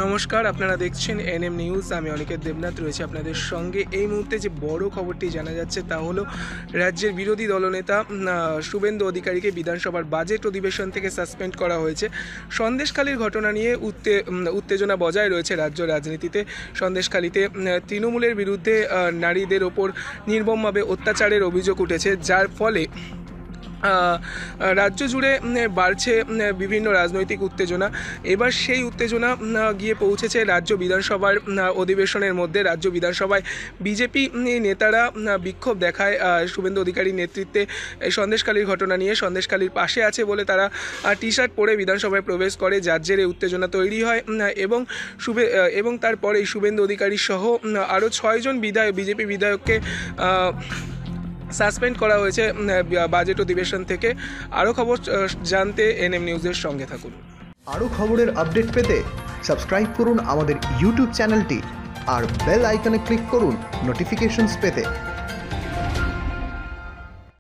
নমস্কার, আপনারা দেখছেন এনএম নিউজ। আমি অনিকেত দেবনাথ রয়েছে আপনাদের সঙ্গে। এই মুহূর্তে যে বড় খবরটি জানা যাচ্ছে তা হলো রাজ্যের বিরোধী দলনেতা শুভেন্দু অধিকারীকে বিধানসভার বাজেট অধিবেশন থেকে সাসপেন্ড করা হয়েছে। সন্দেশখালীর ঘটনা নিয়ে উত্তেজনা বজায় রয়েছে রাজ্য রাজনীতিতে। সন্দেশখালীতে তৃণমূলের বিরুদ্ধে নারীদের ওপর নির্মমভাবে অত্যাচারের অভিযোগ উঠেছে, যার ফলে রাজ্য জুড়ে বাড়ছে বিভিন্ন রাজনৈতিক উত্তেজনা। এবার সেই উত্তেজনা গিয়ে পৌঁছেছে রাজ্য বিধানসভার অধিবেশনের মধ্যে। রাজ্য বিধানসভায় বিজেপি নেতারা বিক্ষোভ দেখায় শুভেন্দু অধিকারীর নেতৃত্বে। সন্দেশখালীর ঘটনা নিয়ে সন্দেশখালীর পাশে আছে বলে তারা টি শার্ট পরে বিধানসভায় প্রবেশ করে, যার জেরে উত্তেজনা তৈরি হয় এবং তারপরেই শুভেন্দু অধিকারী সহ আরও 6 জন বিজেপি বিধায়ককে সাসপেন্ড করা হয়েছে বাজেট অধিবেশন থেকে। আরও খবর জানতে এনএম নিউজের সঙ্গে থাকুন। আরও খবরের আপডেট পেতে সাবস্ক্রাইব করুন আমাদের ইউটিউব চ্যানেলটি আর বেল আইকনে ক্লিক করুন নোটিফিকেশনস পেতে।